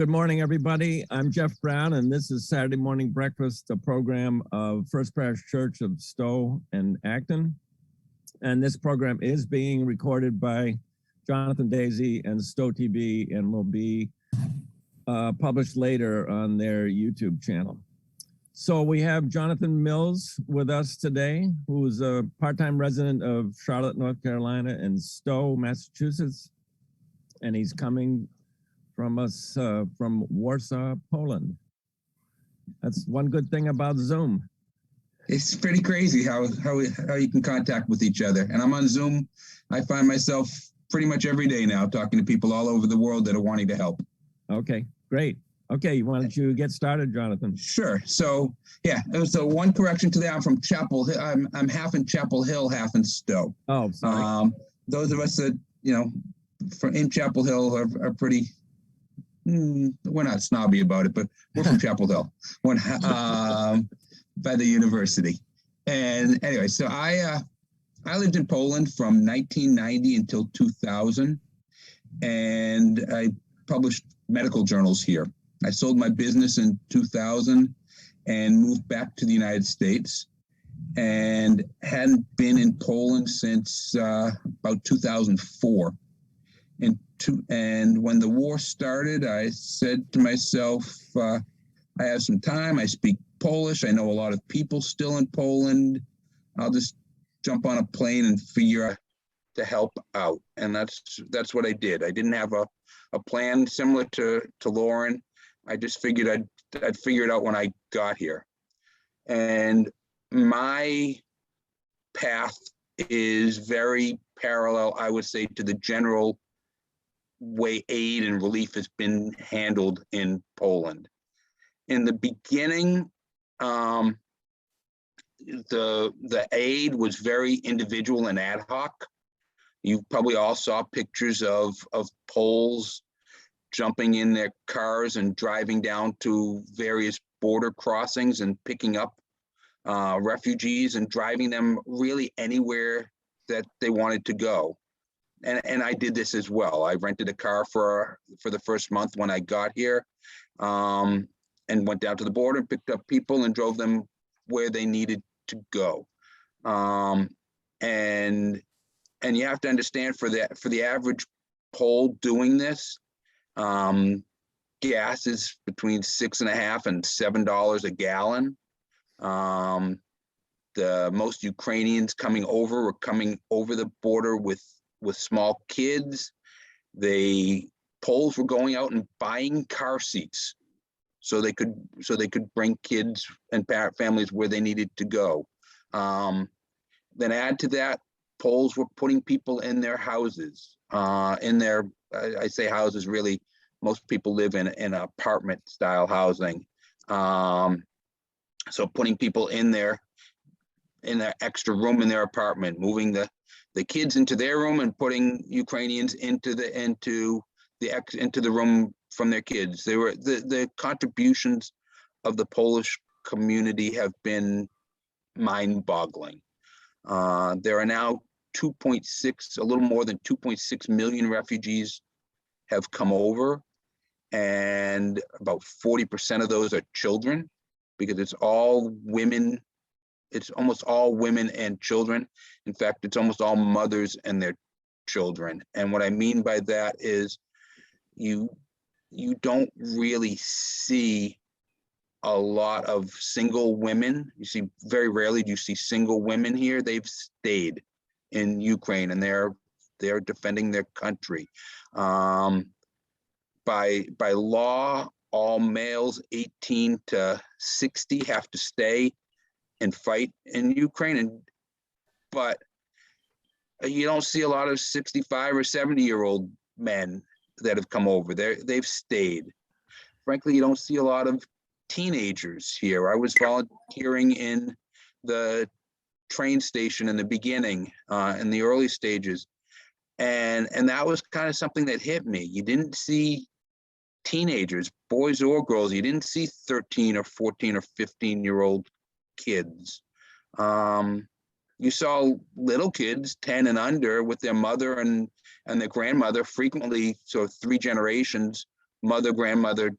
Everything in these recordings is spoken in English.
good morning, everybody. I'm Jeff Brown, and this is Saturday Morning Breakfast, a program of First Parish Church of Stowe and Acton. And this program is being recorded by Jonathan Daisy and Stowe TV and will be published later on their YouTube channel. So we have Jonathan Mills with us today, who is a part-time resident of Charlotte, North Carolina, and Stowe, Massachusetts. And he's coming from us from Warsaw, Poland. That's one good thing about Zoom. It's pretty crazy how you can contact with each other. And I'm on Zoom. I find myself pretty much every day now talking to people all over the world that are wanting to help. Okay, great. Okay, why don't you get started, Jonathan? Sure. So yeah, so one correction to that. I'm from Chapel Hill. I'm half in Chapel Hill, half in Stowe. Oh, sorry. Those of us that in Chapel Hill are pretty. We're not snobby about it, but we're from Chapel Hill, by the university. And anyway, so I lived in Poland from 1990 until 2000, and I published medical journals here. I sold my business in 2000 and moved back to the United States, and hadn't been in Poland since about 2004. And when the war started, I said to myself, I have some time. I speak Polish. I know a lot of people still in Poland. I'll just jump on a plane and figure out to help out. And that's what I did. I didn't have a plan similar to Lauren. I just figured I'd figure it out when I got here. And my path is very parallel, I would say, to the general way aid and relief has been handled in Poland. In the beginning, the aid was very individual and ad hoc. You probably all saw pictures of Poles jumping in their cars and driving down to various border crossings and picking up refugees and driving them really anywhere that they wanted to go. And I did this as well. I rented a car for the first month when I got here, and went down to the border and picked up people and drove them where they needed to go. And you have to understand, for the average Pole doing this, gas is between $6.50 and $7 a gallon. The most Ukrainians coming over were coming over the border with small kids. Poles were going out and buying car seats so they could bring kids and families where they needed to go. Then add to that, Poles were putting people in their houses. I say houses, really, most people live in apartment style housing. So putting people in their extra room in their apartment, moving the kids into their room and putting Ukrainians into the room from their kids. The contributions of the Polish community have been mind-boggling. There are now a little more than 2.6 million refugees have come over, and about 40% of those are children, because it's all women. It's almost all women and children. In fact, it's almost all mothers and their children. And what I mean by that is you don't really see a lot of single women. You see, very rarely do you see single women here. They've stayed in Ukraine and they're defending their country. By law, all males 18 to 60 have to stay and fight in Ukraine, but you don't see a lot of 65 or 70-year-old men that have come over. They've stayed. Frankly, you don't see a lot of teenagers here. I was volunteering in the train station in the beginning, in the early stages, and that was kind of something that hit me. You didn't see teenagers, boys or girls. You didn't see 13 or 14 or 15-year-old kids. You saw little kids, 10 and under, with their mother and their grandmother, frequently, so 3 generations mother, grandmother,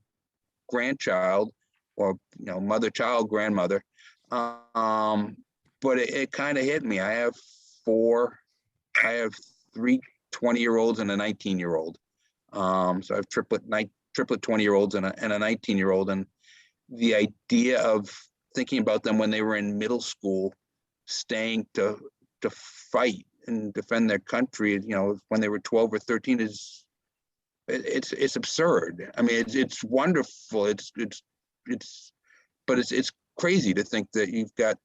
grandchild, or mother, child, grandmother. But it kind of hit me. I have three 20-year-olds and a 19-year-old. So I have triplet 20-year-olds and a 19-year-old. And the idea of thinking about them when they were in middle school, staying to fight and defend their country, when they were 12 or 13 it's absurd. I mean, it's wonderful. But it's crazy to think that you've got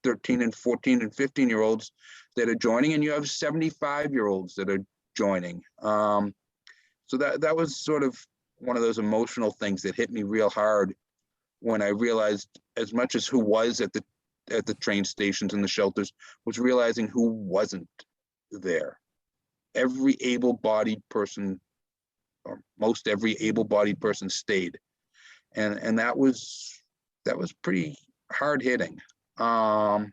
13 and 14 and 15-year-olds that are joining, and you have 75-year-olds that are joining. So that was sort of one of those emotional things that hit me real hard when I realized, as much as who was at the train stations and the shelters, was realizing who wasn't there. Every able-bodied person, or most every able-bodied person, stayed, and that was pretty hard hitting. The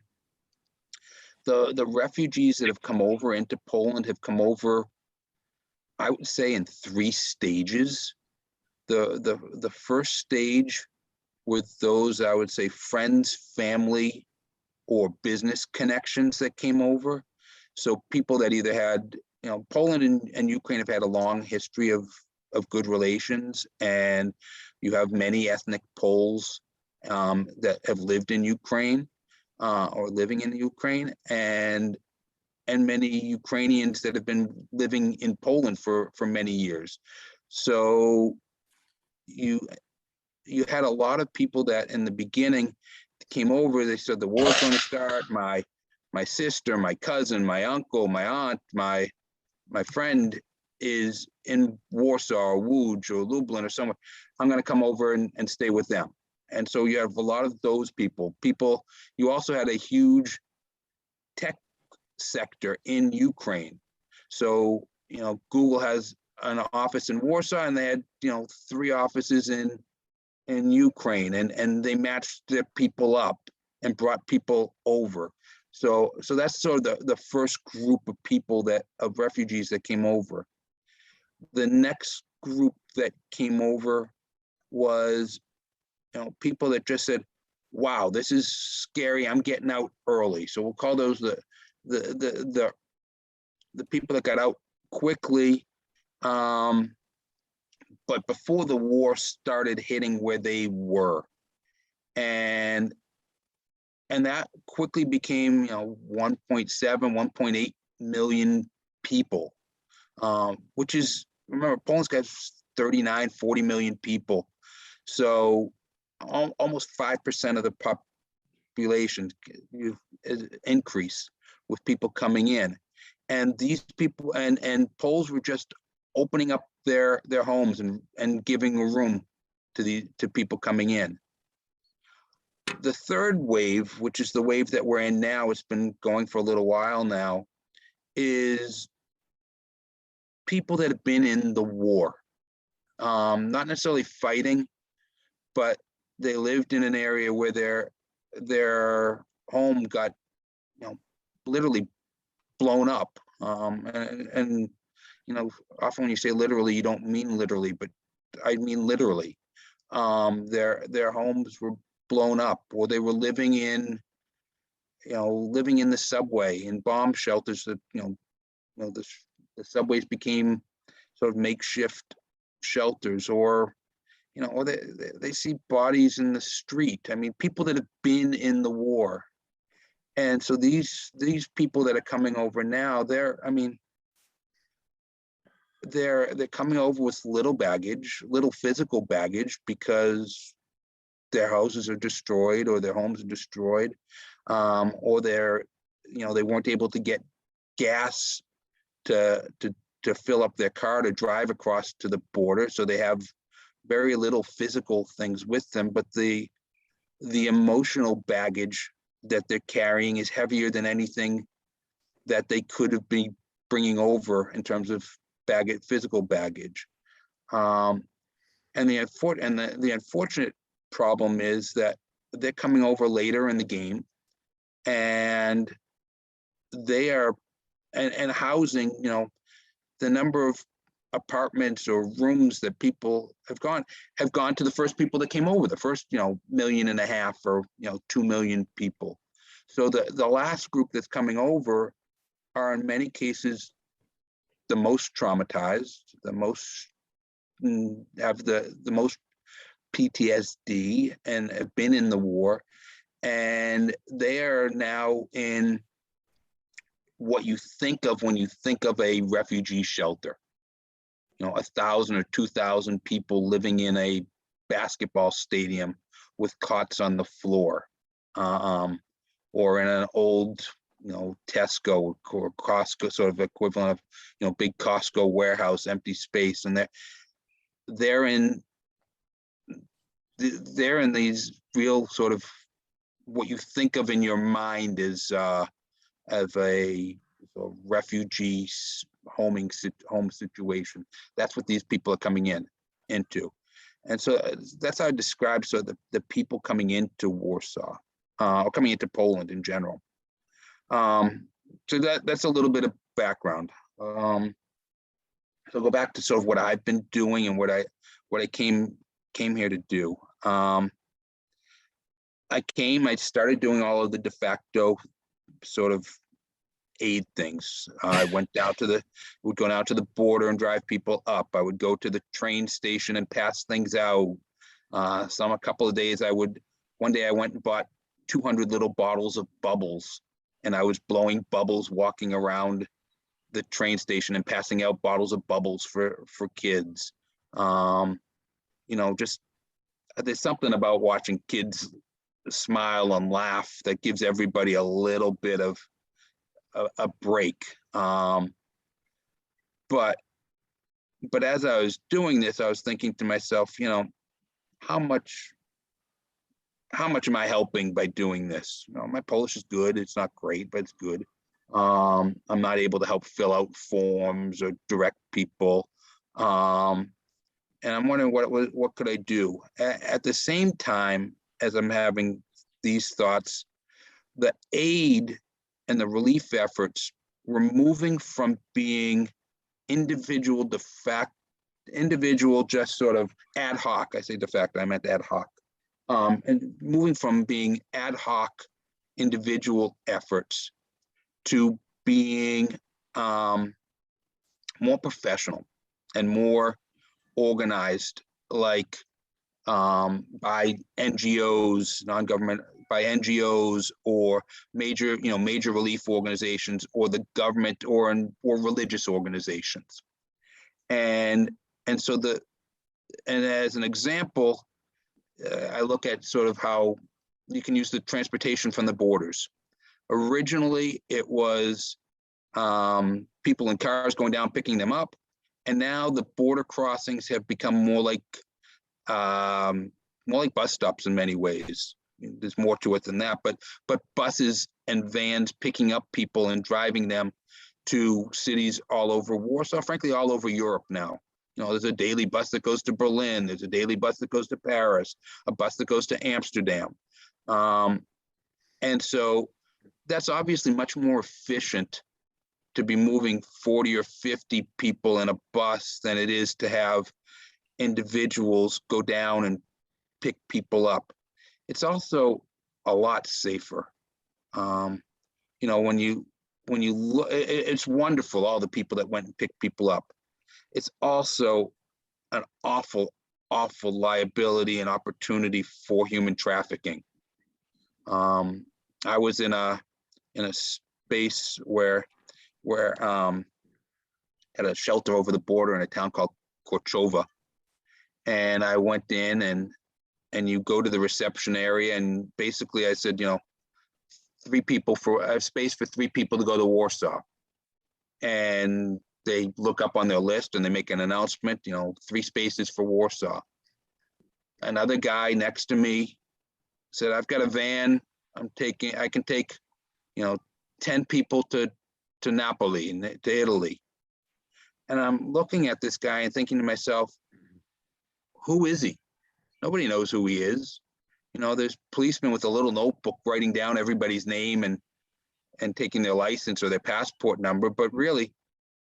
refugees that have come over into Poland have come over, I would say, in 3 stages. The first stage with those, I would say, friends, family, or business connections that came over. So people that either had, Poland and Ukraine have had a long history of good relations, and you have many ethnic Poles that have lived in Ukraine or living in Ukraine, and many Ukrainians that have been living in Poland for many years. So you had a lot of people that in the beginning came over. They said the war's going to start. My sister, my cousin, my uncle, my aunt, my friend is in Warsaw or Łódź or Lublin or somewhere. I'm going to come over and stay with them. And so you have a lot of those people. You also had a huge tech sector in Ukraine. So, Google has an office in Warsaw, and they had, 3 offices in Ukraine, and they matched their people up and brought people over. So that's sort of the first group of people of refugees that came over. The next group that came over was, people that just said, wow, this is scary, I'm getting out early. So we'll call those the people that got out quickly, but before the war started hitting where they were. And that quickly became, 1.7, 1.8 million people, which is, remember, Poland's got 39, 40 million people. So almost 5% of the population increase with people coming in. And these people and Poles were just opening up their homes and giving a room to people coming in. The third wave, which is the wave that we're in now, it's been going for a little while now, is people that have been in the war, not necessarily fighting, but they lived in an area where their home got, literally blown up. And often when you say literally, you don't mean literally, but I mean literally. Their homes were blown up, or they were living in the subway, in bomb shelters that, the subways became sort of makeshift shelters, or they see bodies in the street. I mean, people that have been in the war. And so these people that are coming over now, they're coming over with little baggage, little physical baggage, because their houses are destroyed, or their homes are destroyed, or they weren't able to get gas to fill up their car to drive across to the border. So they have very little physical things with them, but the emotional baggage that they're carrying is heavier than anything that they could have been bringing over in terms of physical baggage. And the unfortunate problem is that they're coming over later in the game, and they are, and housing, the number of apartments or rooms that people have gone to the first people that came over, the first, 1.5 million or 2 million people. So the last group that's coming over are in many cases the most traumatized, the most have the most PTSD and have been in the war, and they are now in what you think of when you think of a refugee shelter. 1,000 or 2,000 people living in a basketball stadium with cots on the floor, or in an old, Tesco or Costco sort of equivalent of, big Costco warehouse, empty space, and they're in these real sort of what you think of in your mind is of a refugee home situation. That's what these people are coming into. And so that's how I describe the people coming into Warsaw, or coming into Poland in general. So that's a little bit of background. So go back to sort of what I've been doing and what I came here to do. I started doing all of the de facto sort of aid things. I would go down to the border and drive people up. I would go to the train station and pass things out. A couple of days one day I went and bought 200 little bottles of bubbles, and I was blowing bubbles, walking around the train station and passing out bottles of bubbles for kids. Just there's something about watching kids smile and laugh that gives everybody a little bit of a break. But as I was doing this, I was thinking to myself, how much am I helping by doing this? My Polish is good. It's not great, but it's good. I'm not able to help fill out forms or direct people. And I'm wondering what could I do? At the same time as I'm having these thoughts, the aid and the relief efforts were moving from being individual, just sort of ad hoc. I say de facto, I meant ad hoc. And moving from being ad hoc individual efforts to being more professional and more organized, like by NGOs, by NGOs or major relief organizations, or the government, or religious organizations. And so as an example, I look at sort of how you can use the transportation from the borders. Originally, it was people in cars going down, picking them up. And now the border crossings have become more like bus stops in many ways. There's more to it than that, but buses and vans picking up people and driving them to cities all over Warsaw, frankly, all over Europe now. There's a daily bus that goes to Berlin. There's a daily bus that goes to Paris, a bus that goes to Amsterdam. And so that's obviously much more efficient to be moving 40 or 50 people in a bus than it is to have individuals go down and pick people up. It's also a lot safer. When you look, it's wonderful, all the people that went and picked people up. It's also an awful liability and opportunity for human trafficking. I was in a space where at a shelter over the border in a town called Korchova, and I went in and you go to the reception area, and basically I said, I have space for 3 people to go to Warsaw, and they look up on their list and they make an announcement, 3 spaces for Warsaw. Another guy next to me said, I've got a van. I can take, 10 people to Napoli, to Italy. And I'm looking at this guy and thinking to myself, who is he? Nobody knows who he is. There's policemen with a little notebook writing down everybody's name and taking their license or their passport number, but really,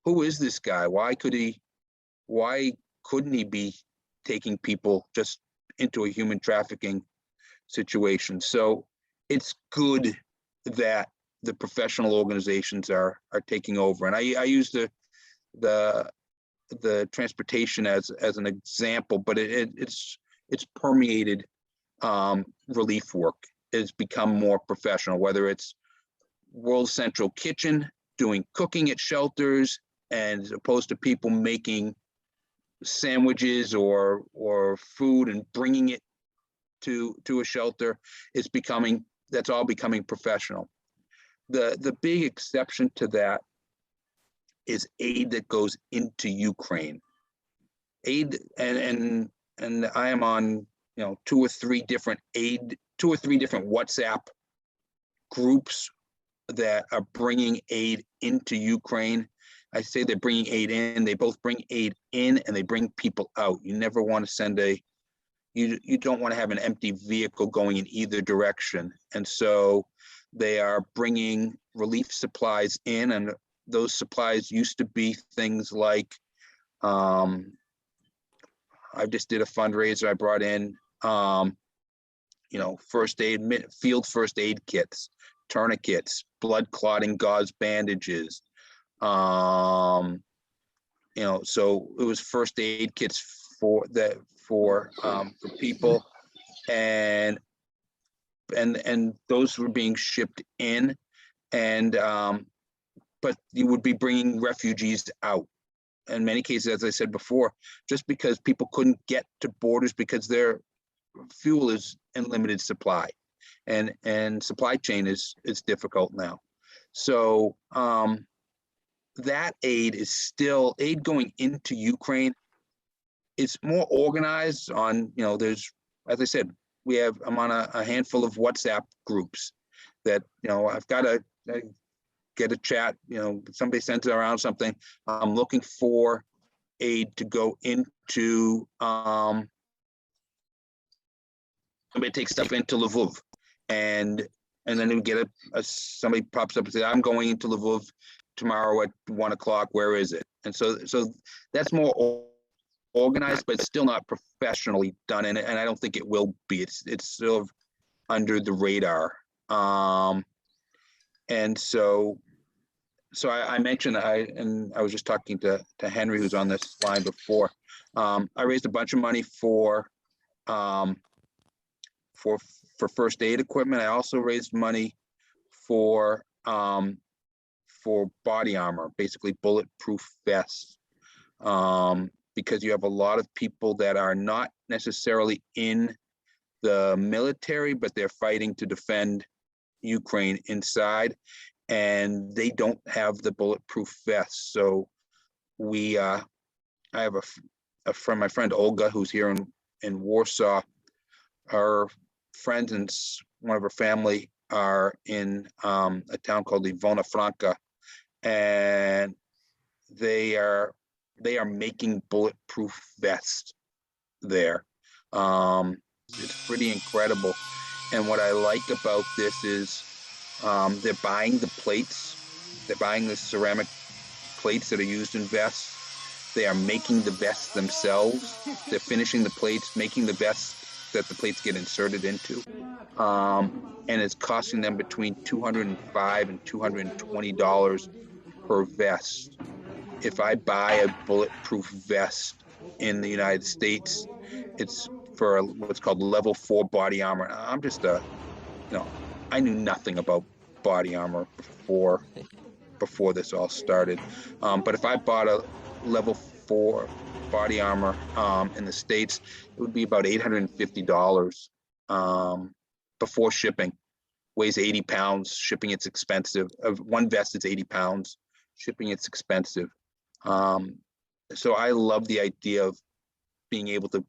who is this guy? Why could he why couldn't he be taking people just into a human trafficking situation? So it's good that the professional organizations are taking over. And I use the transportation as an example, but it's permeated. Relief work has become more professional, whether it's World Central Kitchen doing cooking at shelters, and as opposed to people making sandwiches or food and bringing it to a shelter. That's all becoming professional. The big exception to that is aid that goes into Ukraine. Aid, and I am on, two or three different WhatsApp groups that are bringing aid into Ukraine. I say they're bringing aid in. They both bring aid in and they bring people out. You never want to send you don't want to have an empty vehicle going in either direction. And so they are bringing relief supplies in, and those supplies used to be things like, I just did a fundraiser. I brought in, first aid, field first aid kits, tourniquets, blood clotting gauze bandages. So it was first aid kits for people, and those were being shipped in, and but you would be bringing refugees out. In many cases, as I said before, just because people couldn't get to borders because their fuel is in limited supply, and supply chain is difficult now. So that aid is still aid going into Ukraine. It's more organized on, there's, as I said, I'm on a handful of WhatsApp groups that, I've got to get a chat, somebody sends around something. I'm looking for aid to go into, somebody takes stuff into Lviv, and then we get somebody pops up and says, I'm going into Lviv tomorrow at 1 o'clock. Where is it? And so that's more organized, but it's still not professionally done in it, and I don't think it will be. It's sort of under the radar. And so I mentioned, I was just talking to Henry, who's on this line before. I raised a bunch of money for first aid equipment. I also raised money for body armor, basically bulletproof vests, because you have a lot of people that are not necessarily in the military, but they're fighting to defend Ukraine inside, and they don't have the bulletproof vests. So I have a friend, my friend Olga, who's here in Warsaw. Her friends and one of her family are in a town called Ivona Franca, and they are making bulletproof vests there. It's pretty incredible. And what I like about this is they're buying the plates. They're buying the ceramic plates that are used in vests. They are making the vests themselves. They're finishing the plates, making the vests that the plates get inserted into. And it's costing them between $205 and $220 per vest. If I buy a bulletproof vest in the United States, it's for what's called level 4 body armor. I'm just I knew nothing about body armor before this all started. But if I bought a level 4 body armor in the States, it would be about $850 before shipping. Weighs 80 pounds. Shipping, it's expensive. One vest is 80 pounds. Shipping, it's expensive. So I love the idea of being able to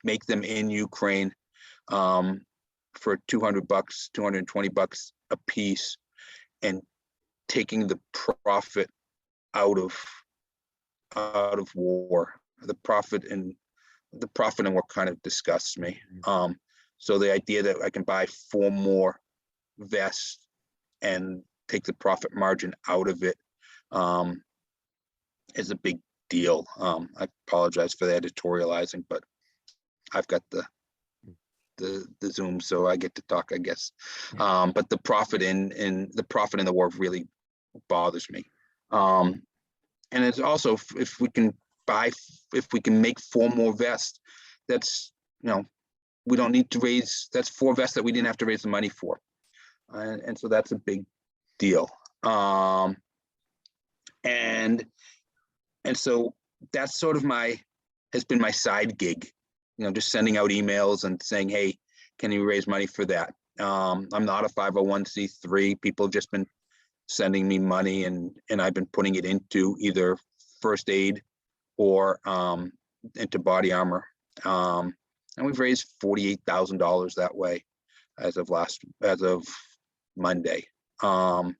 make them in Ukraine for $200, $220 a piece, and taking the profit out of war. The profit in war kind of disgusts me. So the idea that I can buy 4 more vests and take the profit margin out of it is a big deal. I apologize for the editorializing, but I've got the Zoom, so I get to talk, I guess. But the profit in the war really bothers me. And it's also, if we can make 4 more vests, that's, we don't need to raise, that's 4 vests that we didn't have to raise the money for. And so that's a big deal. And so that's sort of has been my side gig, just sending out emails and saying, hey, can you raise money for that? I'm not a 501c3. People have just been sending me money, and I've been putting it into either first aid or into body armor. And we've raised $48,000 that way as of Monday. And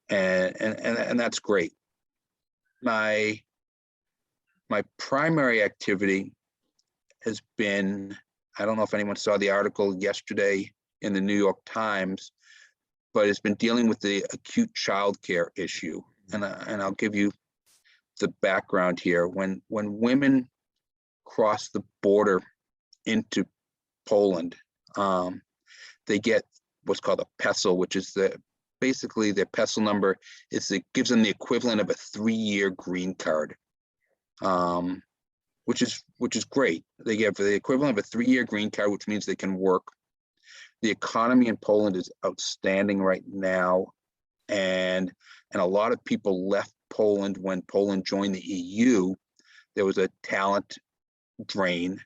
that's great. My primary activity has been, I don't know if anyone saw the article yesterday in the New York Times, but it's been dealing with the acute childcare issue. And I'll give you the background here. When women cross the border into Poland, they get what's called a PESEL, which is basically their PESEL number. It gives them the equivalent of a 3-year green card, which is great. They get the equivalent of a 3-year green card, which means they can work. The economy in Poland is outstanding right now, and a lot of people left Poland when Poland joined the EU. There was a talent drain,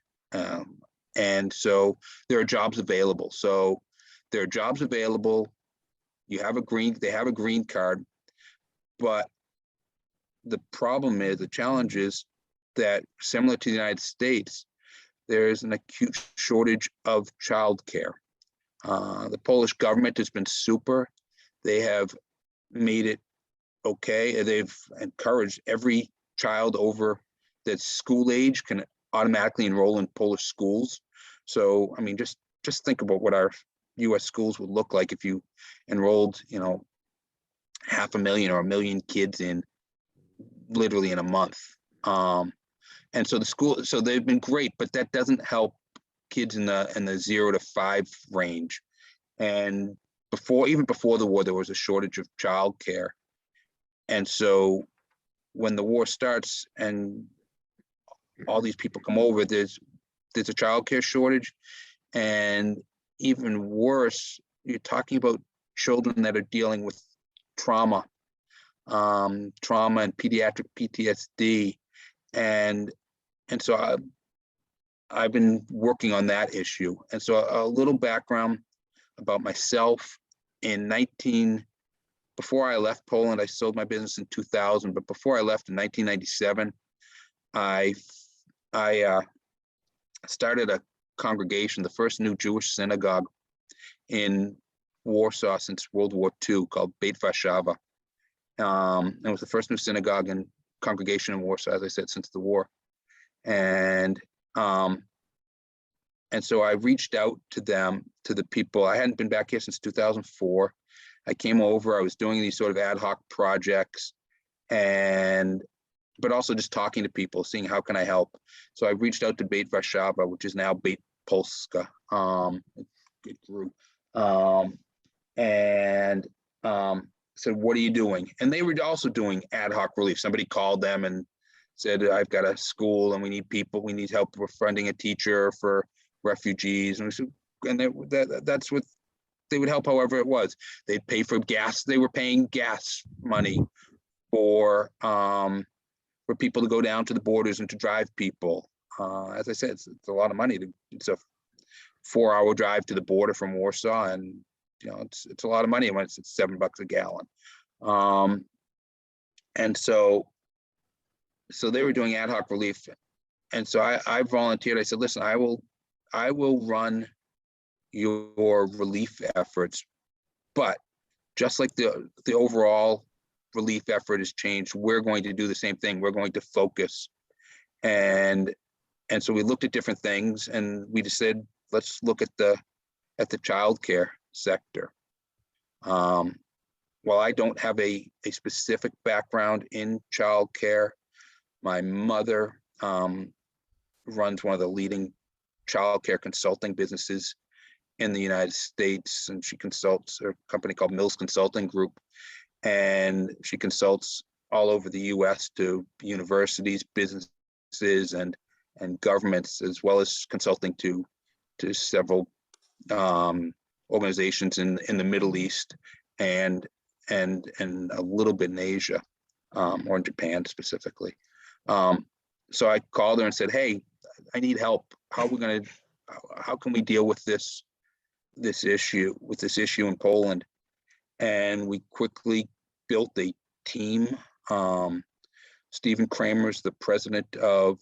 and so there are jobs available. They have a green card, but the challenge is that, similar to the United States, there is an acute shortage of childcare. The Polish government has been super. They have made it okay. They've encouraged every child over that's school age can automatically enroll in Polish schools. So, I mean, just think about what our U.S. schools would look like if you enrolled, 500,000 or 1 million kids in literally in a month. And so so they've been great, but that doesn't help kids in the 0 to 5 range. And even before the war, there was a shortage of childcare. And so when the war starts and all these people come over, there's a childcare shortage. And even worse, you're talking about children that are dealing with trauma and pediatric PTSD. And so I've been working on that issue. And so a little background about myself. Before I left Poland, I sold my business in 2000, but before I left in 1997, I started a congregation, the first new Jewish synagogue in Warsaw since World War II, called Beit Warszawa. It was the first new synagogue and congregation in Warsaw, as I said, since the war. And so I reached out to the people. I hadn't been back here since 2004. I came over, I was doing these sort of ad hoc projects, but also just talking to people, seeing how can I help. So I reached out to Beit Warszawa, which is now Beit Polska. It grew. And said, what are you doing? And they were also doing ad hoc relief. Somebody called them and said, I've got a school and we need people, we need help with funding a teacher for refugees. And we said, that's what they would help however it was. They'd pay for gas. They were paying gas money for people to go down to the borders and to drive people. As I said, it's a lot of money. It's a 4-hour drive to the border from Warsaw, and it's a lot of money when it's $7 a gallon. And so they were doing ad hoc relief. And so I volunteered. I said, listen, I will run your relief efforts, but just like the overall relief effort has changed, we're going to do the same thing. We're going to focus. And so we looked at different things, and we just said, let's look at the childcare sector. While I don't have a specific background in childcare, My mother runs one of the leading childcare consulting businesses in the United States, and she consults a company called Mills Consulting Group, and she consults all over the U.S. to universities, businesses, and governments, as well as consulting to several organizations in the Middle East and a little bit in Asia, or in Japan specifically. So I called her and said, "Hey, I need help. How can we deal with this issue in Poland?" And we quickly built a team. Stephen Kramer is the president of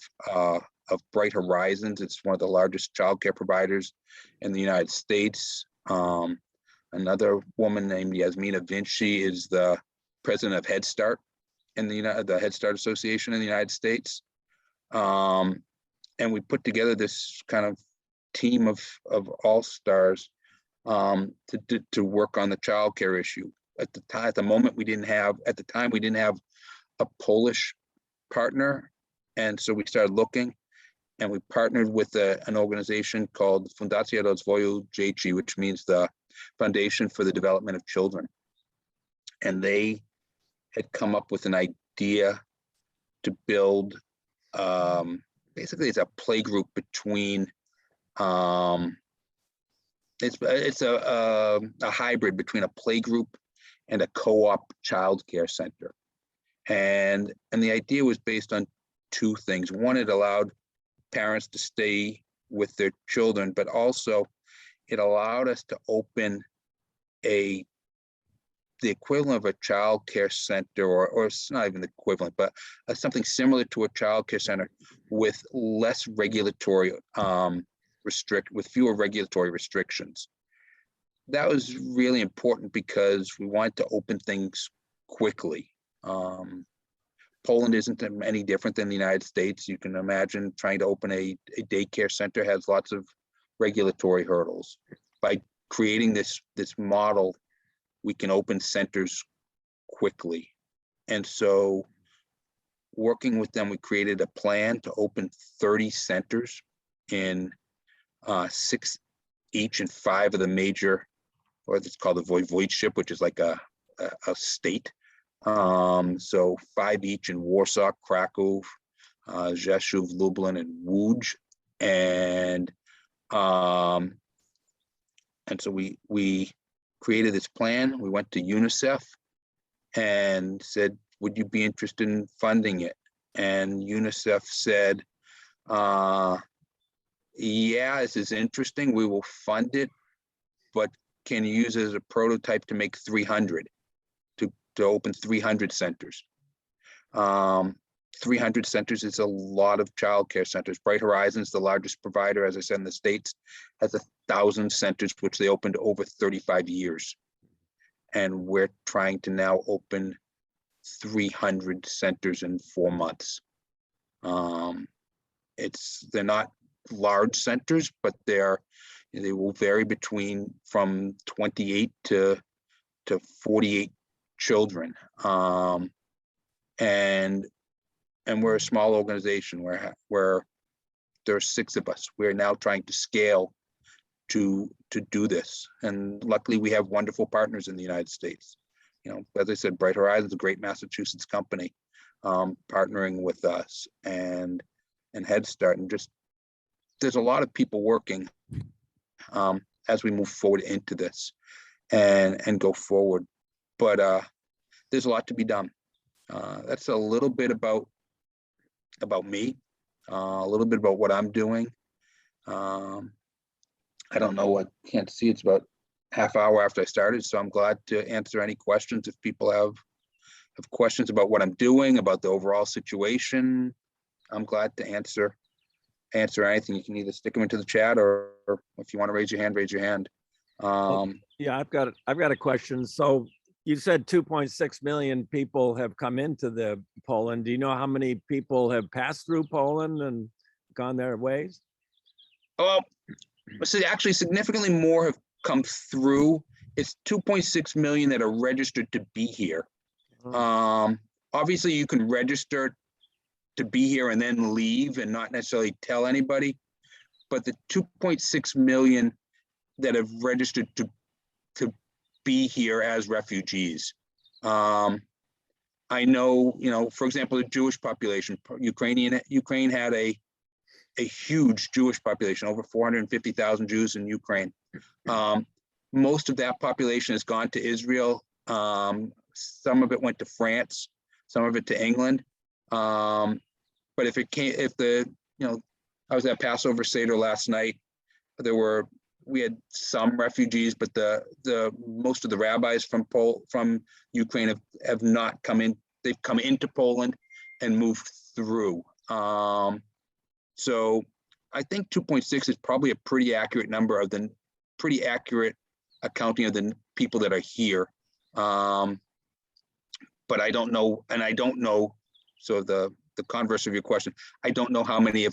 Bright Horizons. It's one of the largest childcare providers in the United States. Another woman named Yasmina Vinci is the president of Head Start in the Head Start Association in the United States. And we put together this kind of team of all stars to work on the childcare issue. At the moment, we didn't have a Polish partner, and so we started looking, and we partnered with an organization called Fundacja Rozwoju Dzieci, which means the Foundation for the Development of Children. And they had come up with an idea to build, basically it's a play group between, it's a hybrid between a play group and a co-op childcare center. And the idea was based on two things. One, it allowed parents to stay with their children, but also it allowed us to open the equivalent of a child care center, or it's not even the equivalent, but something similar to a child care center with less regulatory with fewer regulatory restrictions. That was really important because we wanted to open things quickly. Poland isn't any different than the United States. You can imagine trying to open a daycare center has lots of regulatory hurdles. By creating this model, we can open centers quickly. And so working with them, we created a plan to open 30 centers in 6 each in 5 of the major, or it's called the voivodeship, which is like a state. So 5 each in Warsaw, Kraków, Rzeszów, Lublin, and Łódź. And so we created this plan. We went to Unicef and said, "Would you be interested in funding it?" And Unicef said, "Yeah, this is interesting. We will fund it, but can you use it as a prototype to make 300, to open 300 centers?" 300 centers is a lot of childcare centers. Bright Horizons, the largest provider, as I said, in the States, has 1,000 centers, which they opened over 35 years. And we're trying to now open 300 centers in 4 months. They're not large centers, but they will vary from 28 to 48 children. And we're a small organization where there are 6 of us. We're now trying to scale to do this. And luckily we have wonderful partners in the United States. As I said, Bright Horizons is a great Massachusetts company, partnering with us, and Head Start, and just there's a lot of people working as we move forward into this and go forward. But there's a lot to be done. That's a little bit about me, a little bit about what I'm doing. I don't know, I can't see, it's about half hour after I started, so I'm glad to answer any questions. If people have questions about what I'm doing, about the overall situation, I'm glad to answer anything. You can either stick them into the chat, or if you want to raise your hand, raise your hand. Yeah, I've got a question. So you said 2.6 million people have come into Poland. Do you know how many people have passed through Poland and gone their ways? Well, so actually significantly more have come through. It's 2.6 million that are registered to be here. Obviously you can register to be here and then leave and not necessarily tell anybody. But the 2.6 million that have registered to be here as refugees. I know, for example, the Jewish population, Ukraine had a huge Jewish population, over 450,000 Jews in Ukraine. Most of that population has gone to Israel. Some of it went to France, some of it to England. But I was at Passover Seder last night. We had some refugees, but the most of the rabbis from Ukraine have not come in. They've come into Poland and moved through. So I think 2.6 is probably a pretty accurate number pretty accurate accounting of the people that are here. But I don't know, and I don't know. So the converse of your question, I don't know how many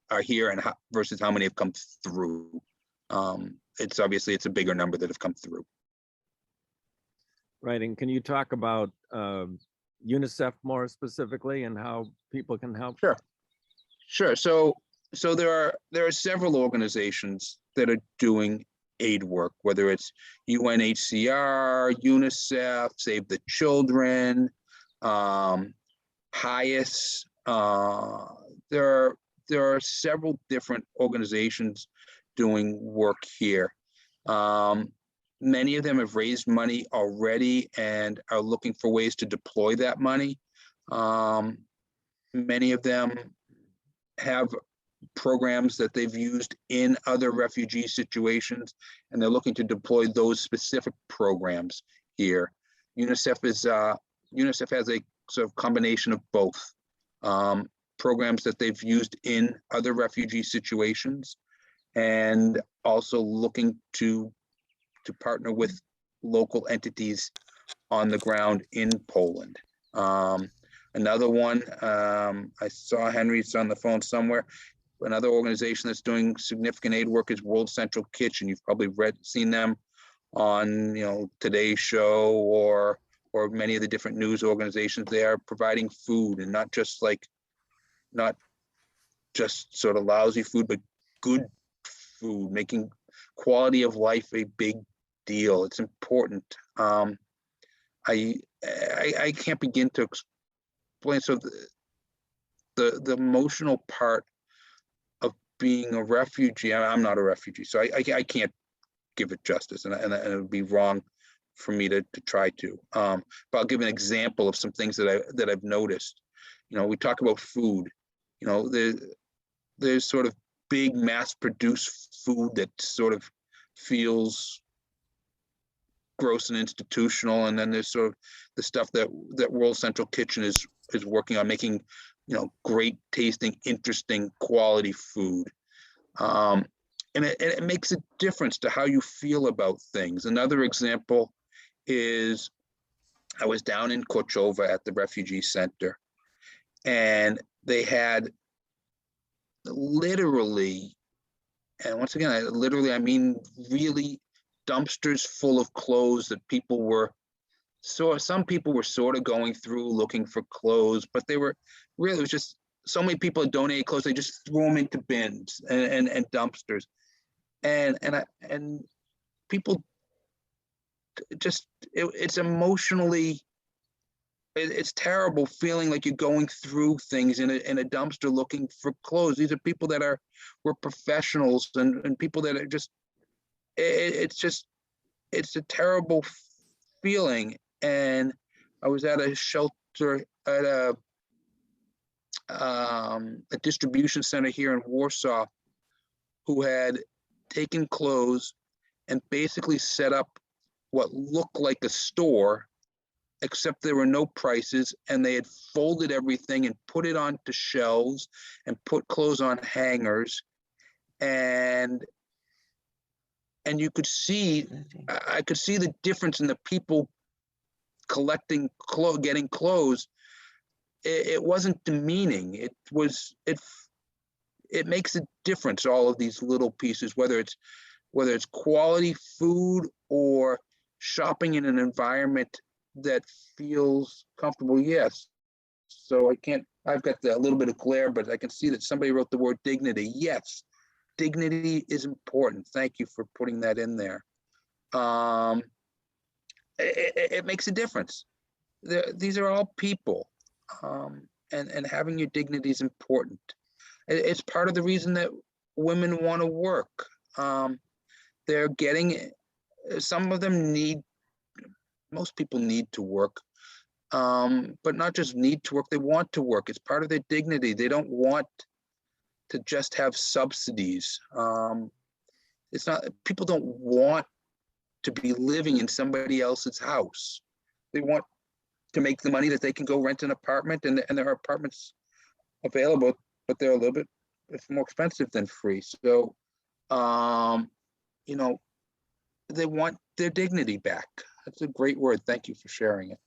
are here and versus how many have come through. It's a bigger number that have come through. Right, and can you talk about UNICEF more specifically and how people can help? Sure. So there are several organizations that are doing aid work, whether it's UNHCR, UNICEF, Save the Children, HIAS. There are several different organizations doing work here. Many of them have raised money already and are looking for ways to deploy that money. Many of them have programs that they've used in other refugee situations, and they're looking to deploy those specific programs here. UNICEF has a sort of combination of both programs that they've used in other refugee situations, and also looking to partner with local entities on the ground in Poland. Another one, I saw Henry's on the phone somewhere. Another organization that's doing significant aid work is World Central Kitchen. You've probably seen them on Today's Show or many of the different news organizations. They are providing food, and not just sort of lousy food, but good food, making quality of life a big deal. It's important. I can't begin to explain. So the emotional part of being a refugee, I'm not a refugee, so I can't give it justice, and it would be wrong for me to try to. But I'll give an example of some things that I've noticed. We talk about food. There's sort of big mass-produced food that sort of feels gross and institutional, and then there's sort of the stuff that World Central Kitchen is working on, making great tasting, interesting, quality food, and it makes a difference to how you feel about things. Another example is I was down in Kochova at the refugee center, and they had literally, and once again, I mean really, dumpsters full of clothes that people were, some people were sort of going through looking for clothes, but they were really, it was just so many people had donated clothes, they just threw them into bins and dumpsters. And people just, it's emotionally, it's terrible feeling like you're going through things in a dumpster looking for clothes. These are people that were professionals and people that are just, it's a terrible feeling. And I was at a shelter at a distribution center here in Warsaw, who had taken clothes and basically set up what looked like a store, except there were no prices, and they had folded everything and put it onto shelves and put clothes on hangers, and you could see, I could see the difference in the people collecting clothes, getting clothes. It wasn't demeaning. It makes a difference, all of these little pieces, whether it's quality food or shopping in an environment that feels comfortable. Yes, So I've got a little bit of glare, but I can see that somebody wrote the word dignity. Yes, dignity is important. Thank you for putting that in there. It makes a difference. These are all people, and having your dignity is important. It's part of the reason that women want to work. They're getting, some of them need, most people need to work, but not just need to work, they want to work. It's part of their dignity. They don't want to just have subsidies. It's not, people don't want to be living in somebody else's house. They want to make the money that they can go rent an apartment, and there are apartments available, but they're a little bit, it's more expensive than free. So, you know, they want their dignity back. That's a great word. Thank you for sharing it.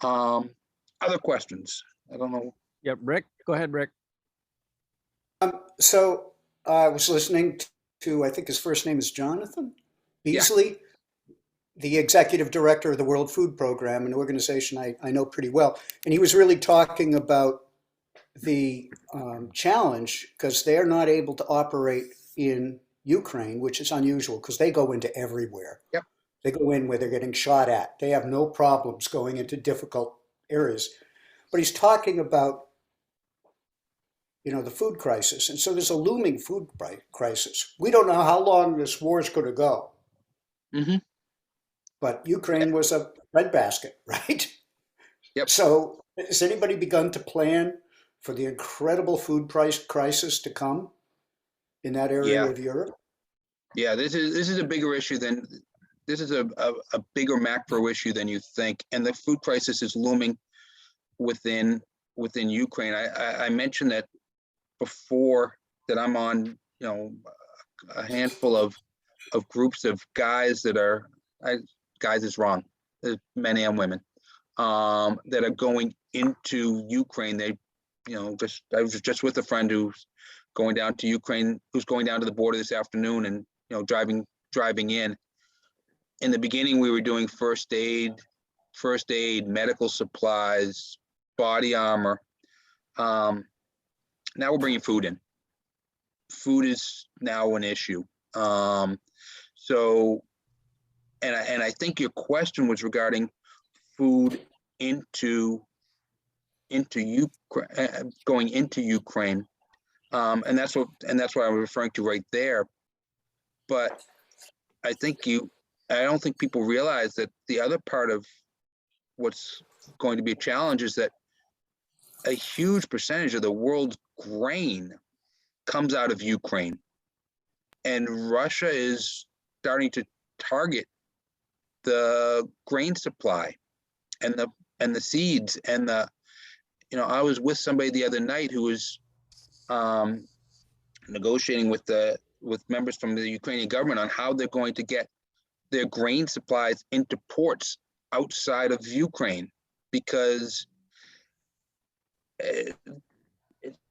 Other questions? I don't know. Yep, Rick, go ahead, Rick. So I was listening to, I think his first name is Jonathan Beasley, the executive director of the World Food Program, an organization I know pretty well. And he was really talking about the challenge because they're not able to operate in Ukraine, which is unusual because they go into everywhere. Yep. They go in where they're getting shot at. They have no problems going into difficult areas. But he's talking about, you know, the food crisis. And so there's a looming food crisis. We don't know how long this war is going to go. Mm-hmm. But Ukraine was a breadbasket, right? Yep. So has anybody begun to plan for the incredible food price crisis to come in that area of Europe? Yeah, this is a bigger issue than, this is a bigger macro issue than you think. And the food crisis is looming within Ukraine. I mentioned that before, that I'm on, you know, a handful of groups of guys that are, guys is wrong, men and women, that are going into Ukraine. They, you know, I was just with a friend who's going down to Ukraine, who's going down to the border this afternoon, and, you know, driving in. In the beginning, we were doing first aid, medical supplies, body armor. Now we're bringing food in. Food is now an issue. So, and I think your question was regarding food into Ukraine, going into Ukraine, and that's what I'm referring to right there. But I don't think people realize that the other part of what's going to be a challenge is that a huge percentage of the world's grain comes out of Ukraine, and Russia is starting to target the grain supply and the seeds and the, you know, I was with somebody the other night who was negotiating with members from the Ukrainian government on how they're going to get their grain supplies into ports outside of Ukraine, because it's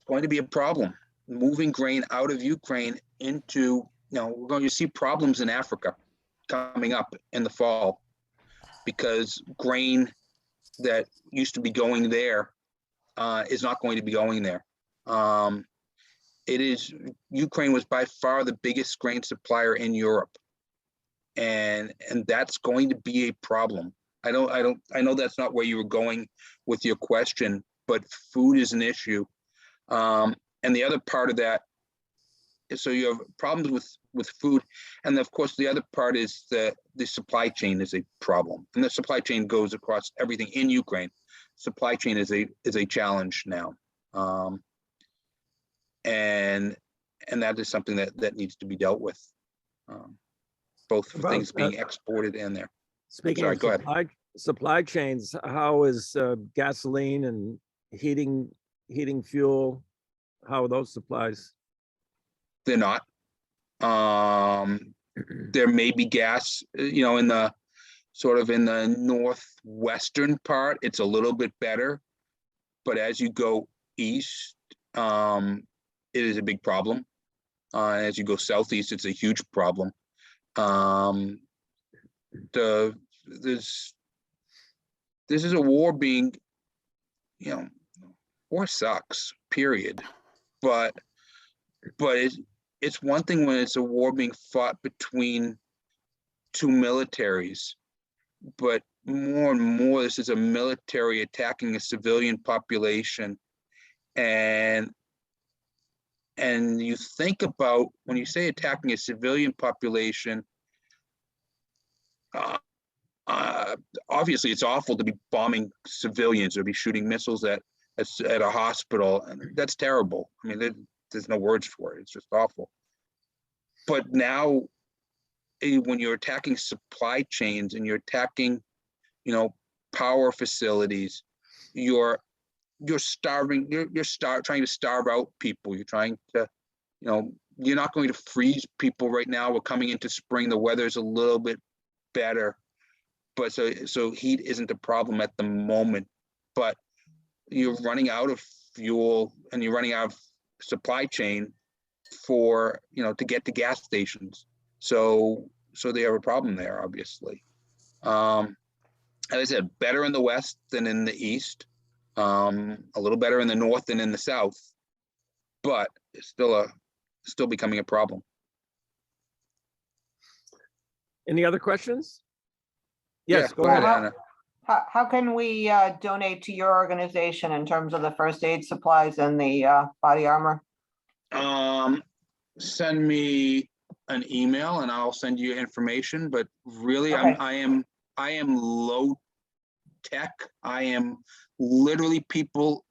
going to be a problem moving grain out of Ukraine into, you know, we're going to see problems in Africa coming up in the fall, because grain that used to be going there is not going to be going there. Ukraine was by far the biggest grain supplier in Europe, and that's going to be a problem. I know that's not where you were going with your question, but food is an issue. And the other part of that is, so you have problems with food, and of course the other part is the supply chain is a problem, and the supply chain goes across everything in Ukraine. Supply chain is a challenge now, and that is something that needs to be dealt with, both for things being exported and there. Speaking of supply chains, how is gasoline and heating fuel? How are those supplies? They're not. There may be gas, you know, in the northwestern part, it's a little bit better, but as you go east, it is a big problem. As you go southeast, it's a huge problem. This is a war being, you know, war sucks, period. But it's one thing when it's a war being fought between two militaries, but more and more this is a military attacking a civilian population. And you think about, when you say attacking a civilian population, obviously it's awful to be bombing civilians or be shooting missiles at a hospital, and that's terrible. I mean, there's no words for it. It's just awful. But now, when you're attacking supply chains and you're attacking, power facilities, you're starving. You're trying to starve out people. You're trying to, you're not going to freeze people right now. We're coming into spring. The weather's a little bit better, but so heat isn't a problem at the moment. But you're running out of fuel and you're running out of supply chain for, to get to gas stations. So they have a problem there, obviously. As I said, better in the West than in the East, a little better in the North than in the South, but it's still becoming a problem. Any other questions? Yes, Yeah, go ahead, Anna. How can we donate to your organization in terms of the first aid supplies and the body armor? Send me an email and I'll send you information. But really, Okay. I am low tech. I am literally people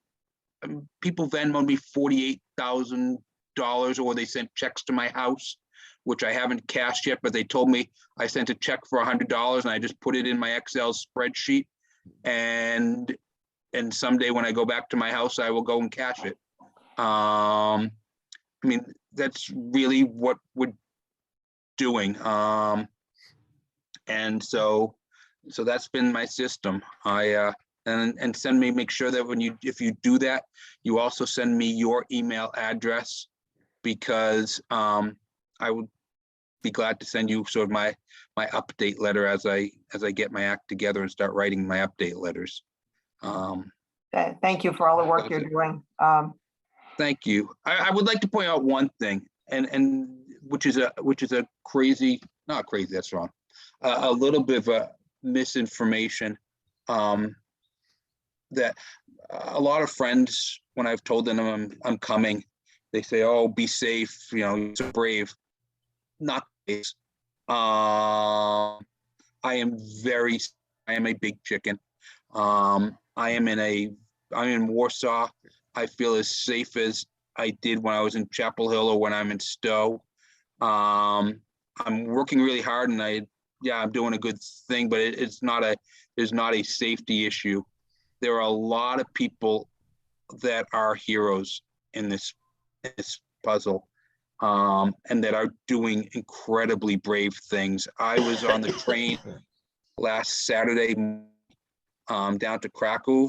Venmo me $48,000, or they sent checks to my house, which I haven't cashed yet, but they told me I sent a check for $100 and I just put it in my Excel spreadsheet. And someday when I go back to my house, I will go and cash it. I mean, that's really what we're doing. And so that's been my system. And send me, make sure that if you do that, you also send me your email address, because I would be glad to send you sort of my update letter as I get my act together and start writing my update letters. Thank you for all the work you're doing. Thank you. I would like to point out one thing, and which is a crazy, not crazy, that's wrong, a little bit of a misinformation, that a lot of friends, when I've told them I'm coming, they say, "Oh, be safe, you're so brave." Not the case. I am a big chicken. I'm in Warsaw. I feel as safe as I did when I was in Chapel Hill or when I'm in Stowe. I'm working really hard, and I'm doing a good thing, but there's not a safety issue. There are a lot of people that are heroes in this puzzle, and that are doing incredibly brave things. I was on the train last Saturday down to Krakow,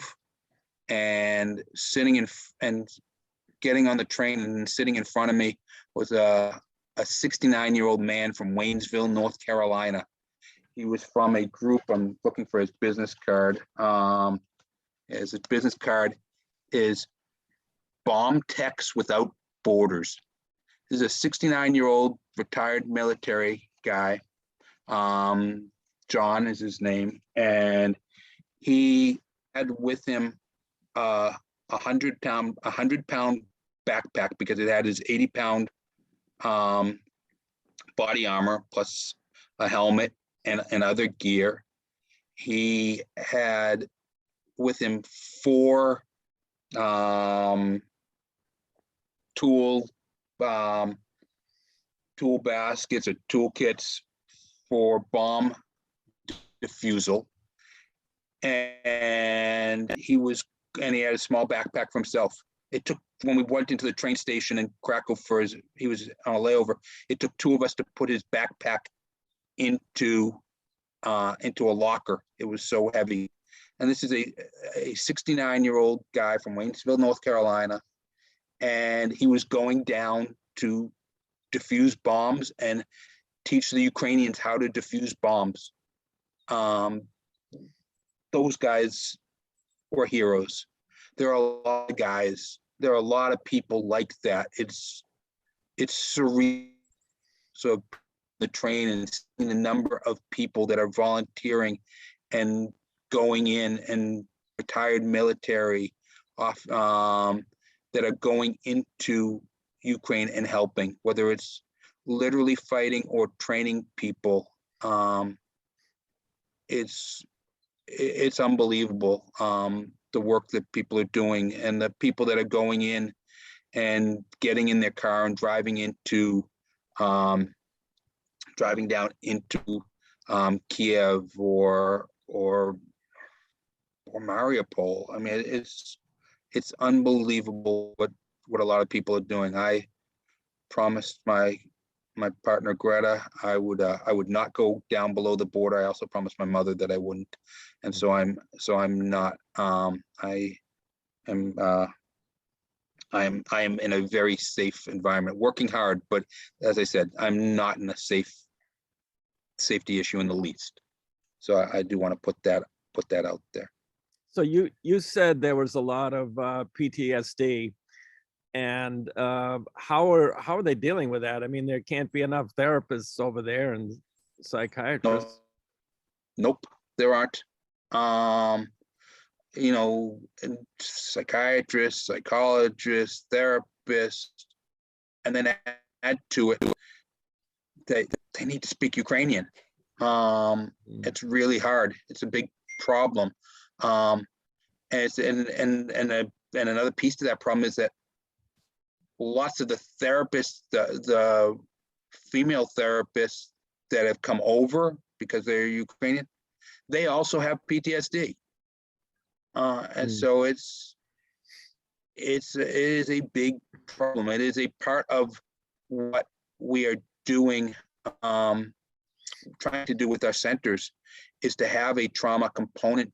and getting on the train and sitting in front of me was a 69-year-old man from Waynesville, North Carolina. He was from a group, I'm looking for his business card. His business card is Bomb Techs Without Borders. This is a 69-year-old retired military guy. John is his name, and he had with him a 100-pound backpack, because it had his 80-pound body armor plus a helmet and other gear. He had with him 4 tool baskets or toolkits for bomb defusal, and he had a small backpack for himself. It took, when we went into the train station in Krakow he was on a layover, it took 2 of us to put his backpack into a locker. It was so heavy. And this is a 69-year-old guy from Waynesville, North Carolina, and he was going down to defuse bombs and teach the Ukrainians how to defuse bombs. Those guys were heroes. there are a lot of guys, there are a lot of people like that. It's surreal. So the train and seeing the number of people that are volunteering and going in, and retired military off that are going into Ukraine and helping, whether it's literally fighting or training people. It's unbelievable, the work that people are doing, and the people that are going in and getting in their car and driving down into Kiev or Mariupol. I mean, it's unbelievable what a lot of people are doing. I promised my partner Greta I would not go down below the border. I also promised my mother that I wouldn't, and so I'm not. I am in a very safe environment, working hard, but as I said, I'm not in a safety issue in the least. So I do want to put that out there. So you said there was a lot of PTSD, and how are they dealing with that? I mean, there can't be enough therapists over there and psychiatrists. Nope, there aren't. And psychiatrists, psychologists, therapists, and then add to it, they need to speak Ukrainian. It's really hard. It's a big problem. And another piece to that problem is that lots of the therapists, the female therapists that have come over because they're Ukrainian, they also have PTSD. And so it is a big problem. It is a part of what we are doing, trying to do with our centers, is to have a trauma component.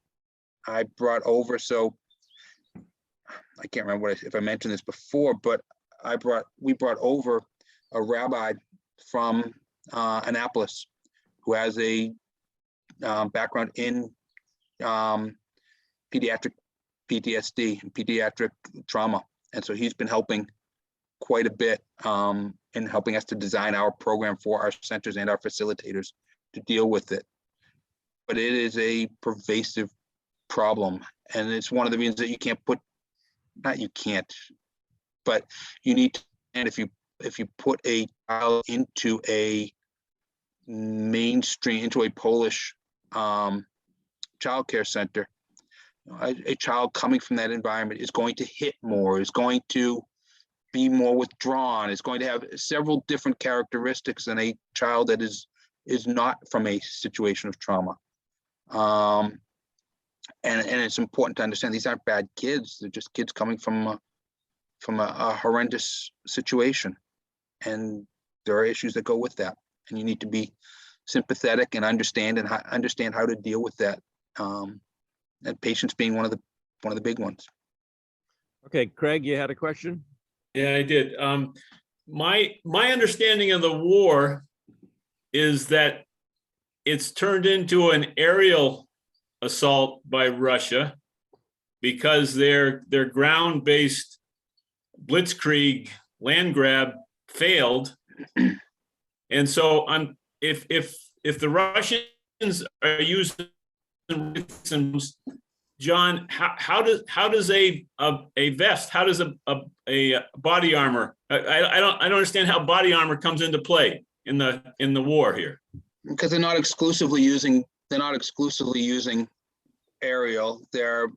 I brought over, so I can't remember if I mentioned this before, but we brought over a rabbi from Annapolis who has a background in pediatric PTSD and pediatric trauma. And so he's been helping quite a bit in helping us to design our program for our centers and our facilitators to deal with it. But it is a pervasive problem. And it's one of the reasons that you can't put, not you can't, but you need to, and if you put a child into a mainstream, into a Polish childcare center, a child coming from that environment is going to hit more, is going to be more withdrawn, is going to have several different characteristics than a child that is not from a situation of trauma. And it's important to understand these aren't bad kids. They're just kids coming from a horrendous situation. And there are issues that go with that. And you need to be sympathetic and understand how to deal with that. And patience being one of the big ones. Okay, Craig, you had a question? Yeah, I did. My understanding of the war is that it's turned into an aerial assault by Russia because their ground-based blitzkrieg land grab failed, and so if the Russians are using, John, how does a vest, how does a body armor? I don't understand how body armor comes into play in the war here. Because they're not exclusively using aerial. They're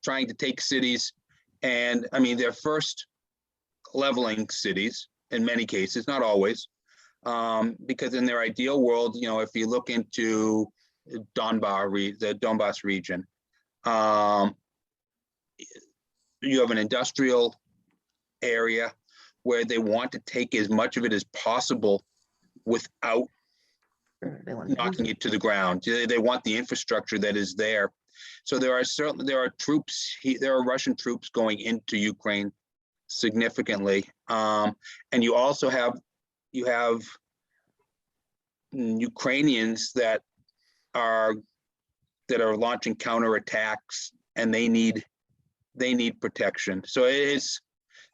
trying to take cities, and I mean they're first leveling cities in many cases, not always, because in their ideal world, if you look into the Donbass region, you have an industrial area where they want to take as much of it as possible without knocking it to the ground. They want the infrastructure that is there. So there are Russian troops going into Ukraine significantly, and you also have Ukrainians that are launching counterattacks, and they need they need protection. So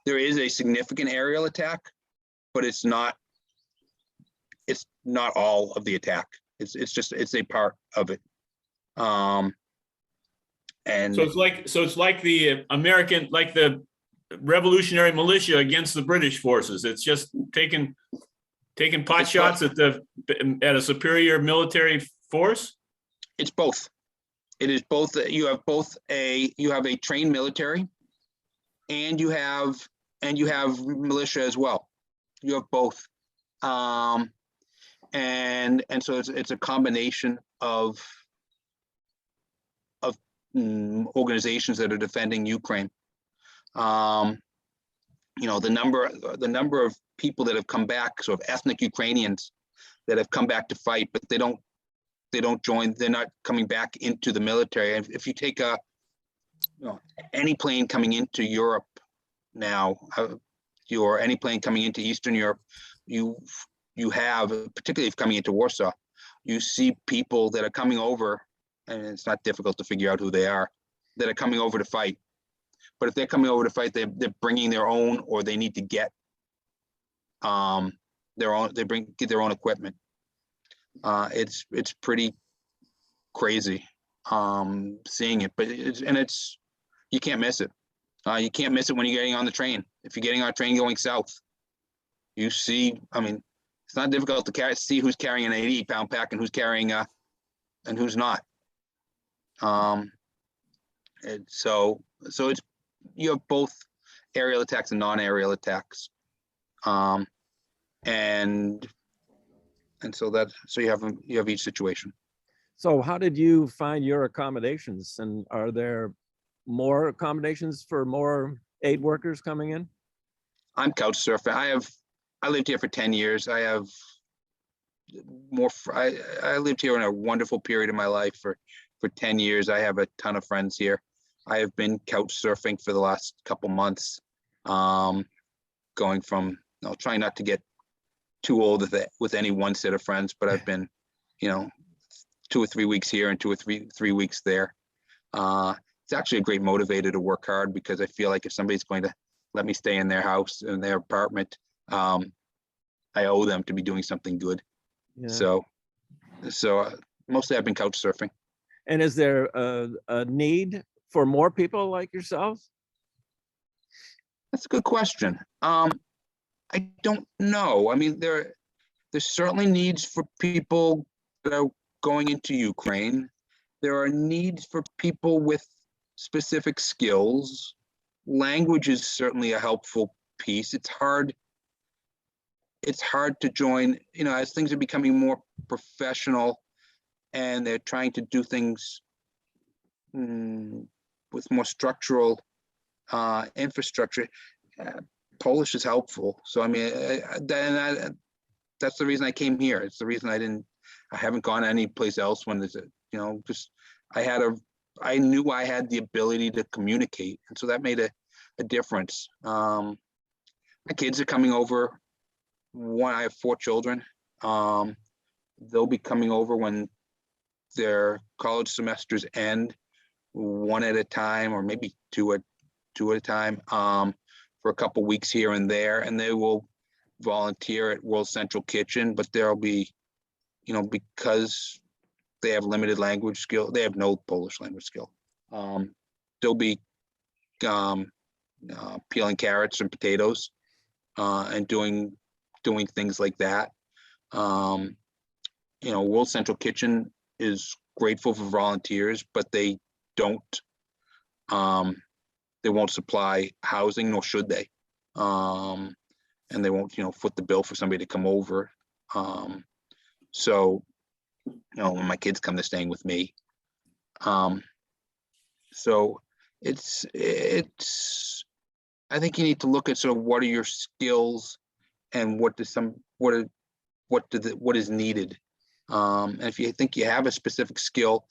there is a significant aerial attack, but it's not all of the attack. It's a part of it. And So it's like the American, like the revolutionary militia against the British forces. It's just taking pot shots at a superior military force. it's both. It is both. You have a trained military, and you have militia as well. You have both. And so it's a combination of organizations that are defending Ukraine. The number of people that have come back, so of ethnic Ukrainians that have come back to fight, but they don't join. They're not coming back into the military. And if you take any plane coming into Europe now, or any plane coming into Eastern Europe, you have, particularly if coming into Warsaw, you see people that are coming over, and it's not difficult to figure out who they are, that are coming over to fight. But if they're coming over to fight, they're bringing their own, or they need to get their own. Get their own equipment. It's pretty crazy seeing it, but you can't miss it. You can't miss it when you're getting on the train. If you're getting on a train going south, you see. I mean, it's not difficult to see who's carrying an 80-pound pack and who's carrying and who's not. So it's, you have both aerial attacks and non-aerial attacks, and so you have each situation. So how did you find your accommodations, and are there more accommodations for more aid workers coming in? I'm couch surfing. I lived here for 10 years. I have more. I lived here in a wonderful period of my life for 10 years. I have a ton of friends here. I have been couch surfing for the last couple months, going from, trying not to get too old with any one set of friends, but I've been, 2 or 3 weeks here and 2 or 3 weeks there. It's actually a great motivator to work hard, because I feel like if somebody's going to let me stay in their house, in their apartment, I owe them to be doing something good. Yeah. So mostly I've been couch surfing. And is there a need for more people like yourself? That's a good question. I don't know. I mean, there's certainly needs for people that are going into Ukraine. There are needs for people with specific skills. Language is certainly a helpful piece. It's hard to join, as things are becoming more professional and they're trying to do things with more structural infrastructure. Polish is helpful. So, I mean, that's the reason I came here. It's the reason I haven't gone any place else when there's just I knew I had the ability to communicate. And so that made a difference. My kids are coming over. I have 4 children. They'll be coming over when their college semesters end, 1 at a time, or maybe two at a time, for a couple weeks here and there, and they will volunteer at World Central Kitchen. But there'll be, because they have limited language skill, they have no Polish language skill. They'll be peeling carrots and potatoes, and doing things like that. World Central Kitchen is grateful for volunteers, but they won't supply housing, nor should they. And they won't, foot the bill for somebody to come over. So, when my kids come, they're staying with me. So it's, I think you need to look at sort of what are your skills and what is needed. And if you think you have a specific skill,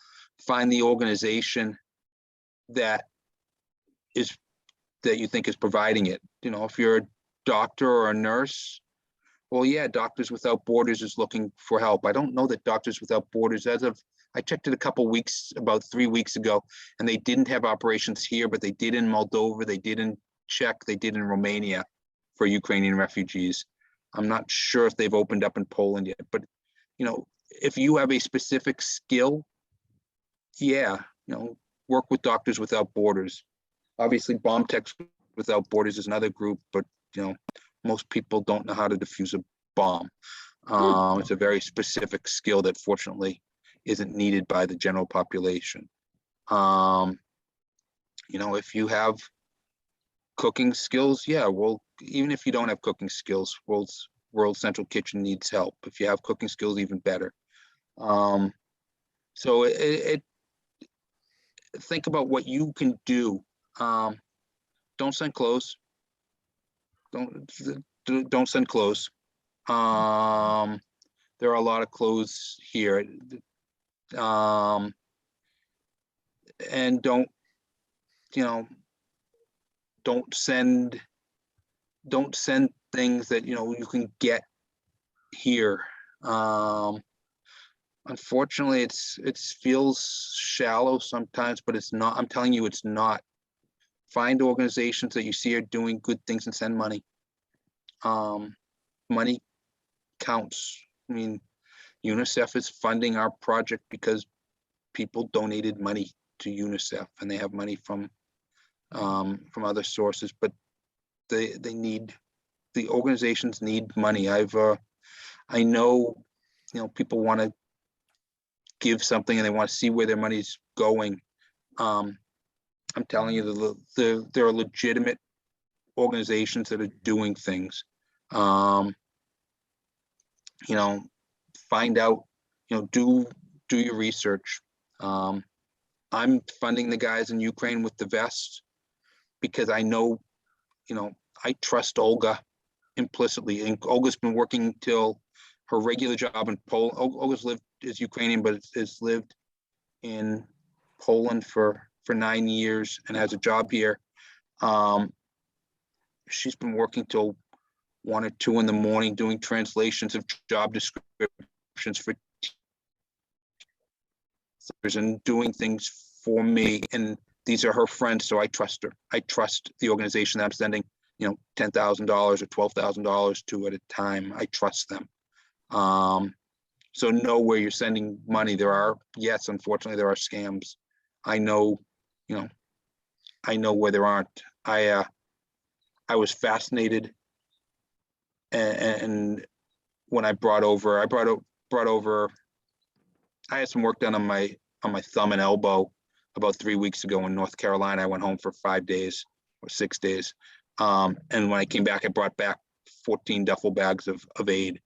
find the organization that you think is providing it. If you're a doctor or a nurse, well, yeah, Doctors Without Borders is looking for help. I don't know that Doctors Without Borders, as of I checked it about 3 weeks ago, and they didn't have operations here, but they did in Moldova, they did in Czech, they did in Romania for Ukrainian refugees. I'm not sure if they've opened up in Poland yet, but if you have a specific skill, yeah, work with Doctors Without Borders. Obviously, Bomb Techs Without Borders is another group, but most people don't know how to defuse a bomb. It's a very specific skill that fortunately isn't needed by the general population. If you have cooking skills, yeah, well, even if you don't have cooking skills, World Central Kitchen needs help. If you have cooking skills, even better. So think about what you can do. Don't send clothes. Don't send clothes. There are a lot of clothes here. And don't send things that you can get here. Unfortunately, it feels shallow sometimes, but it's not. I'm telling you, it's not. Find organizations that you see are doing good things and send money. Money counts. I mean, Unicef is funding our project because people donated money to Unicef, and they have money from other sources, but the organizations need money. I know people want to give something and they want to see where their money's going. I'm telling you, there are legitimate organizations that are doing things. Find out, do your research. I'm funding the guys in Ukraine with the vests because I know, I trust Olga implicitly. And Olga's been working till her regular job in Poland. Olga's is Ukrainian, but has lived in Poland for 9 years and has a job here. She's been working till 1 or 2 in the morning doing translations of job descriptions for teachers and doing things for me. And these are her friends, so I trust her. I trust the organization that I'm sending, $10,000 or $12,000 to at a time. I trust them. So know where you're sending money. Yes, unfortunately, there are scams. I know where there aren't. I was fascinated, and when I brought over, I had some work done on my thumb and elbow about 3 weeks ago in North Carolina. I went home for 5 days or 6 days. And when I came back, I brought back 14 duffel bags of aid,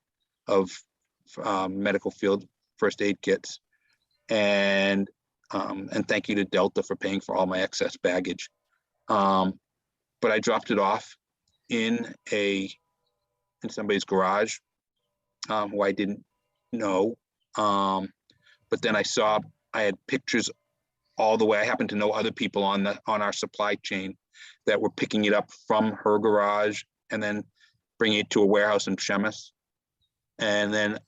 of medical field first aid kits. And thank you to Delta for paying for all my excess baggage. But I dropped it off in somebody's garage who I didn't know. But then I had pictures all the way. I happen to know other people on our supply chain that were picking it up from her garage and then bringing it to a warehouse in Shemus. And then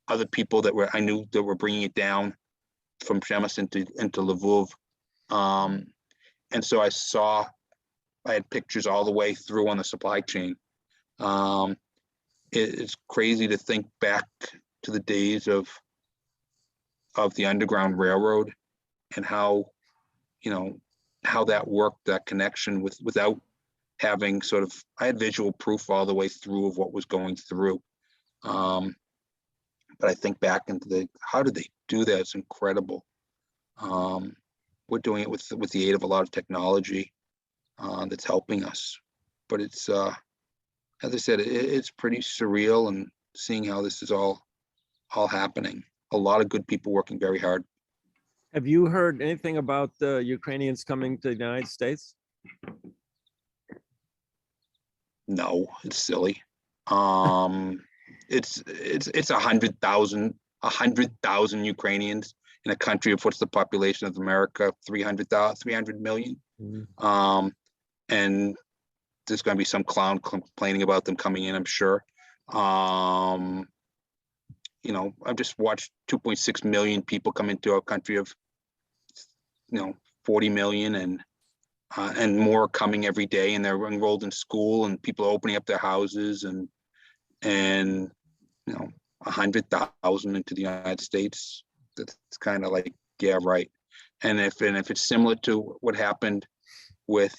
other people I knew that were bringing it down from Shemus into Lvov. And so I had pictures all the way through on the supply chain. It's crazy to think back to the days of the Underground Railroad and how that worked, that connection without having I had visual proof all the way through of what was going through. But I think back into how did they do that? It's incredible. We're doing it with the aid of a lot of technology that's helping us. But it's, as I said, it's pretty surreal, and seeing how this is all happening. A lot of good people working very hard. Have you heard anything about the Ukrainians coming to the United States? No, it's silly. It's 100,000 Ukrainians in a country of what's the population of America, 300 million. Mm-hmm. And there's going to be some clown complaining about them coming in, I'm sure. you know, I've just watched 2.6 million people come into our country of, 40 million and more coming every day, and they're enrolled in school, and people are opening up their houses, and 100,000 into the United States. That's kind of like, yeah, right. And if it's similar to what happened with,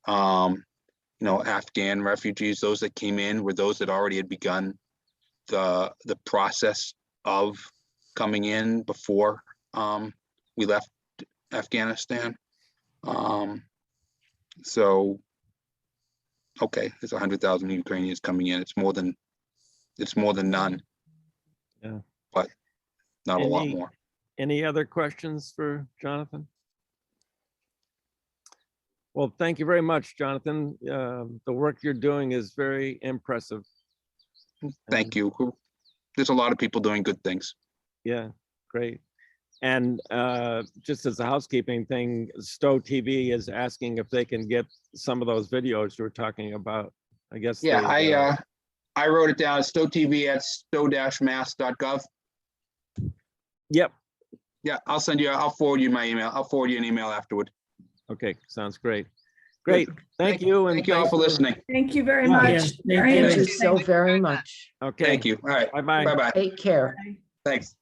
Afghan refugees, those that came in were those that already had begun the process of coming in before we left Afghanistan. So, okay, there's 100,000 Ukrainians coming in. It's more than none. Yeah. But not a lot more. Any other questions for Jonathan? Well, thank you very much, Jonathan. The work you're doing is very impressive. Thank you. There's a lot of people doing good things. Yeah, great. And just as a housekeeping thing, Stowe TV is asking if they can get some of those videos you were talking about. I guess. Yeah, I wrote it down. Stowe TV at stowe-mass.gov. Yep. Yeah, I'll forward you my email. I'll forward you an email afterward. Okay, sounds great. Great. Thank you. And Thank you all thanks for listening. Thank you very Yeah. much. Yes, Very thank you interesting. so very much. Okay. Thank you. All right. Bye-bye. Bye-bye. Take care. Thanks.